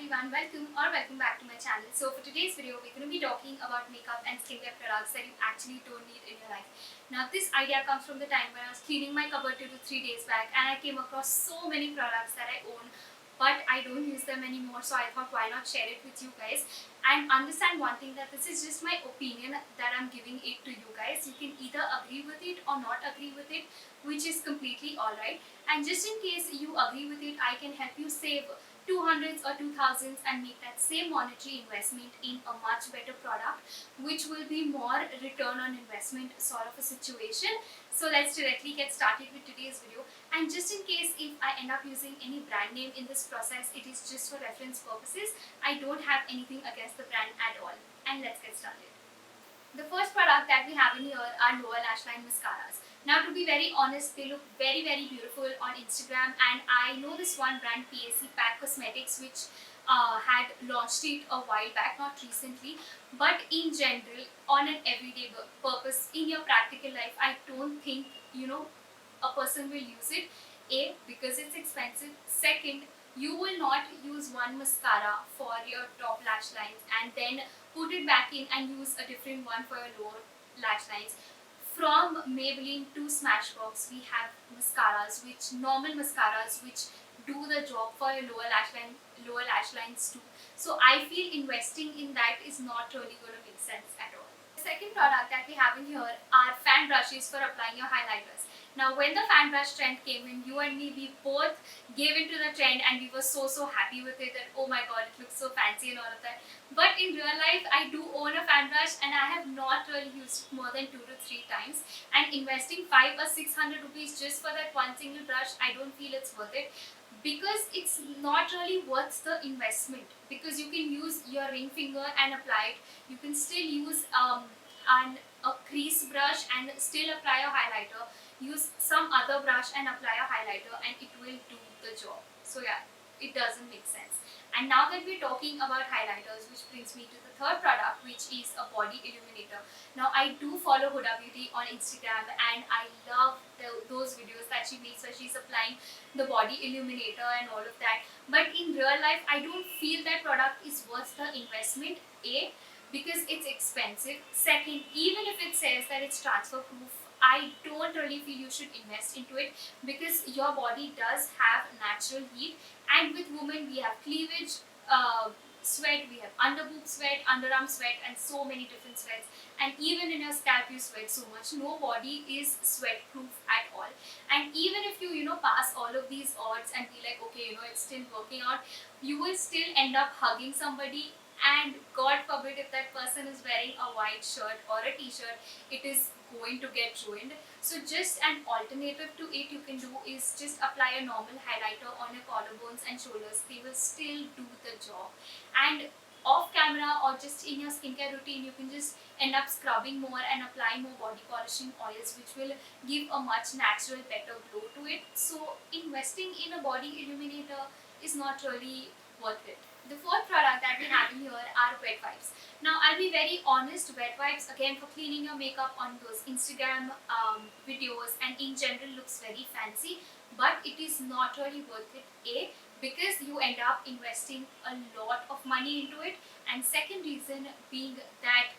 everyone, welcome back to my channel. So for today's video, we're going to be talking about makeup and skincare products that you actually don't need in your life. Now this idea comes from the time when I was cleaning my cupboard 2 to 3 days back and I came across so many products that I own but I don't use them anymore, so I thought why not share it with you guys and understand one thing, that this is just my opinion that I'm giving it to you guys. You can either agree with it or not agree with it, which is completely alright. And just in case you agree with it, I can help you save 200s or 2000s and make that same monetary investment in a much better product, which will be more return on investment sort of a situation. So let's directly get started with today's video. And just in case if I end up using any brand name in this process, it is just for reference purposes. I don't have anything against the brand at all. And let's get started. The first product that we have in here are Lower Lash Line Mascaras. Now to be very honest, they look very beautiful on Instagram, and I know this one brand, PAC Pack Cosmetics, which had launched it a while back, not recently, but in general, on an everyday purpose, in your practical life, I don't think, a person will use it. A, because it's expensive. Second, you will not use one mascara for your top lash lines and then put it back in and use a different one for your lower lash lines. From Maybelline to Smashbox, we have mascaras, normal mascaras, which do the job for your lower lash lines too. So I feel investing in that is not really going to make sense at all. The second product that we have in here are fan brushes for applying your highlighters. Now when the fan brush trend came in, you and me, we both gave into the trend and we were so happy with it that oh my god, it looks so fancy and all of that. But in real life, I do own a fan brush and I have not really used it more than 2 to 3 times. And investing 5 or 600 rupees just for that one single brush, I don't feel it's worth it, because it's not really worth the investment, because you can use your ring finger and apply it. You can still use a crease brush and still apply a highlighter. Use some other brush and apply a highlighter and it will do the job. So yeah, it doesn't make sense. And now that we're talking about highlighters, which brings me to the third product, which is a body illuminator. Now I do follow Huda Beauty on Instagram and I love those videos that she makes where she's applying the body illuminator and all of that. But in real life, I don't feel that product is worth the investment. A, because it's expensive. Second, even if it says that it's transfer proof, I don't really feel you should invest into it, because your body does have natural heat, and with women we have cleavage sweat, we have under boob sweat, underarm sweat, and so many different sweats, and even in your scalp you sweat so much. No body is sweat proof at all. And even if you pass all of these odds and be like, okay, it's still working out, you will still end up hugging somebody, and god forbid if that person is wearing a white shirt or a t-shirt, it is going to get ruined. So just an alternative to it you can do is just apply a normal highlighter on your collarbones and shoulders. They will still do the job. And off camera or just in your skincare routine, you can just end up scrubbing more and applying more body polishing oils, which will give a much natural, better glow to it. So investing in a body illuminator is not really worth it. The fourth product that we have in here are wet wipes. Now I'll be very honest, wet wipes, again, for cleaning your makeup on those Instagram videos and in general looks very fancy, but it is not really worth it. A, because you end up investing a lot of money into it, and second reason being that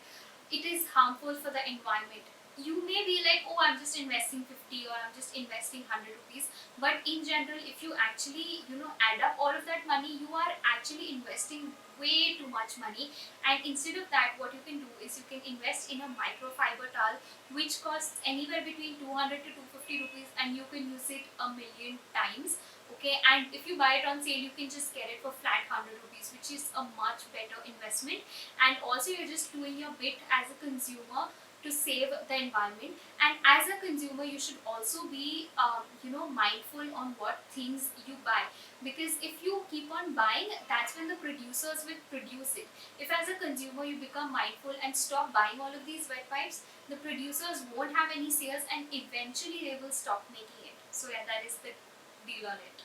it is harmful for the environment. You may be like, oh, I'm just investing 50 or I'm just investing 100 rupees, but in general, if you actually add up all of that money, you are actually investing way too much money. And instead of that, what you can do is you can invest in a microfiber towel, which costs anywhere between 200 to 250 rupees, and you can use it a million times. Okay, and if you buy it on sale, you can just get it for flat 100 rupees, which is a much better investment. And also, you're just doing your bit as a consumer to save the environment. And as a consumer, you should also be mindful on what things you buy, because if you keep on buying, that's when the producers will produce it. If as a consumer you become mindful and stop buying all of these wet wipes, the producers won't have any sales and eventually they will stop making it. So yeah, that is the deal on it.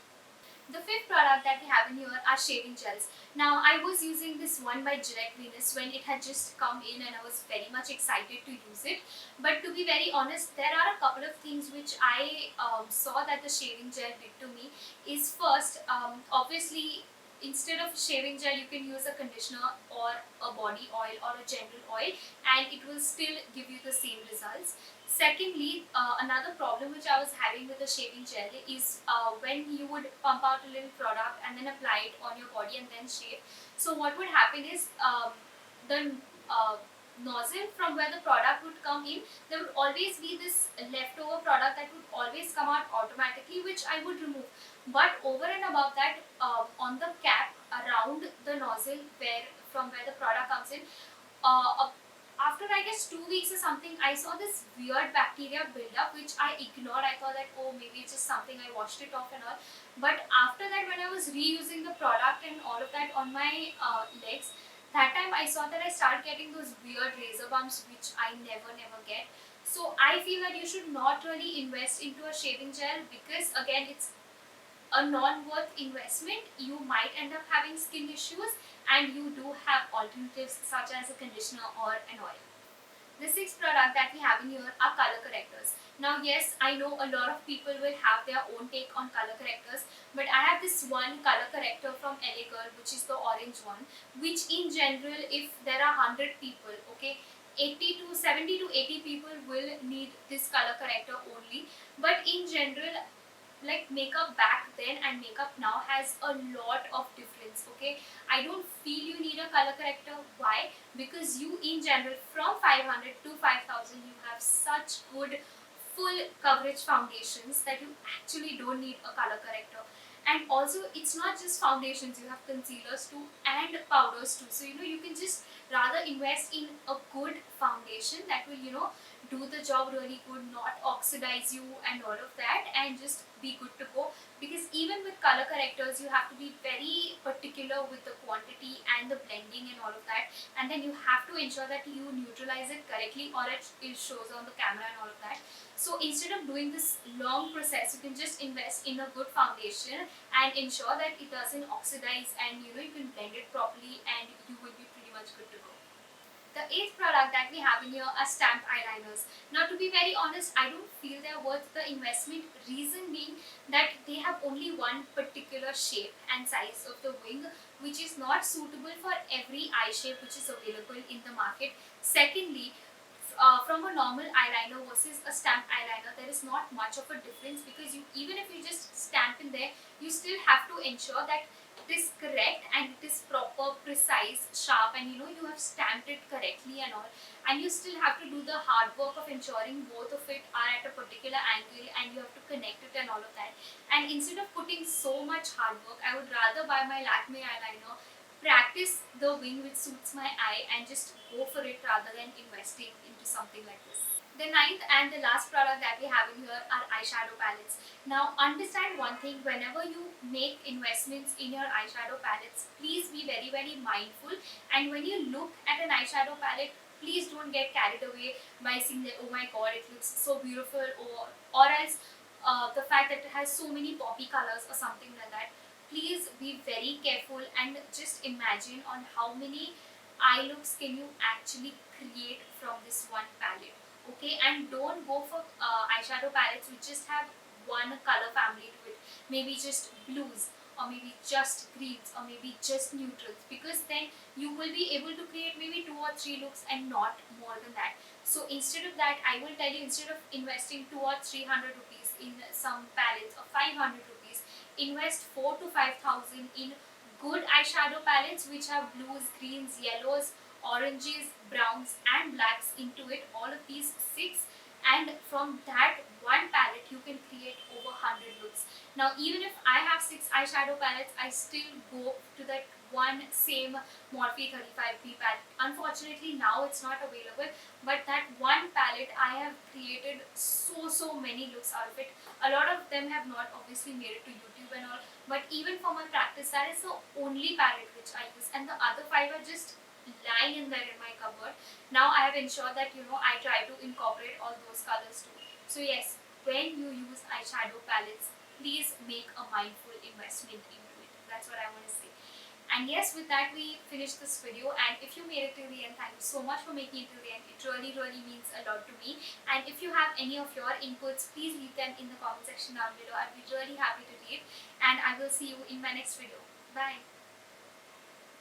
The fifth product that we have in here are shaving gels. Now I was using this one by Gillette Venus when it had just come in and I was very much excited to use it. But to be very honest, there are a couple of things which I saw that the shaving gel did to me. Is first, obviously instead of shaving gel, you can use a conditioner or a body oil or a general oil, and it will still give you the same results. Secondly, another problem which I was having with the shaving gel is when you would pump out a little product and then apply it on your body and then shave. So what would happen is the nozzle from where the product would come in, there would always be this leftover product that would always come out automatically, which I would remove. But over and above that, on the cap around the nozzle where the product comes in, after I guess 2 weeks or something, I saw this weird bacteria build up, which I ignored. I thought that, oh, maybe it's just something, I washed it off and all. But after that, when I was reusing the product and all of that on my legs, that time I saw that I started getting those weird razor bumps, which I never get. So I feel that you should not really invest into a shaving gel, because again, it's a non-worth investment. You might end up having skin issues, and you do have alternatives such as a conditioner or an oil. The sixth product that we have in here are color correctors. Now yes, I know a lot of people will have their own take on color correctors, but I have this one color corrector from LA Girl, which is the orange one, which in general, if there are 100 people, okay, 70 to 80 people will need this color corrector only. But in general, like, makeup back then and makeup now has a lot of difference, okay. I don't feel you need a color corrector. Why? Because you in general, from 500 to 5000, you have such good full coverage foundations that you actually don't need a color corrector. And also, it's not just foundations, you have concealers too and powders too. So you can just rather invest in a good foundation that will do the job really good, not oxidize you and all of that, and just be good to go. Because even with color correctors, you have to be very particular with the quantity and the blending and all of that, and then you have to ensure that you neutralize it correctly, or it shows on the camera and all of that. So instead of doing this long process, you can just invest in a good foundation and ensure that it doesn't oxidize, and you can blend it properly, and you will be pretty much good to go. The eighth product that we have in here are stamped eyeliners. Now, to be very honest, I don't feel they're worth the investment. Reason being that they have only one particular shape and size of the wing, which is not suitable for every eye shape which is available in the market. Secondly, from a normal eyeliner versus a stamped eyeliner, there is not much of a difference, because even if you just stamp in there, you still have to ensure that it is correct and it is proper, precise, sharp, and you have stamped it correctly and all. And you still have to do the hard work of ensuring both of it are at a particular angle, and you have to connect it and all of that. And instead of putting so much hard work, I would rather buy my Lakme eyeliner, practice the wing which suits my eye, and just go for it rather than investing into something like this. The ninth and the last product that we have in here are eyeshadow palettes. Now, understand one thing: whenever you make investments in your eyeshadow palettes, please be very mindful. And when you look at an eyeshadow palette, please don't get carried away by seeing that, oh my god, it looks so beautiful, or else the fact that it has so many poppy colors or something like that. Please be very careful and just imagine on how many eye looks can you actually create from this one palette. Okay, and don't go for eyeshadow palettes which just have one color family to it, maybe just blues, or maybe just greens, or maybe just neutrals, because then you will be able to create maybe 2 or 3 looks and not more than that. So instead of that, I will tell you, instead of investing 200 or 300 rupees in some palettes, or 500 rupees, invest 4 to 5,000 in good eyeshadow palettes which have blues, greens, yellows, oranges, browns and blacks into it, all of these 6, and from that one palette you can create over 100 looks. Now, even if I have 6 eyeshadow palettes, I still go to that one same Morphe 35B palette. Unfortunately, now it's not available, but that one palette I have created so many looks out of it. A lot of them have not obviously made it to YouTube and all, but even for my practice, that is the only palette which I use, and the other 5 are just lying in there in my cupboard. Now I have ensured that I try to incorporate all those colors too. So yes, when you use eyeshadow palettes, please make a mindful investment into it. That's what I want to say. And yes, with that we finish this video, and if you made it till the end, thank you so much for making it till the end. It really means a lot to me. And if you have any of your inputs, please leave them in the comment section down below. I'd be really happy to read, and I will see you in my next video. Bye.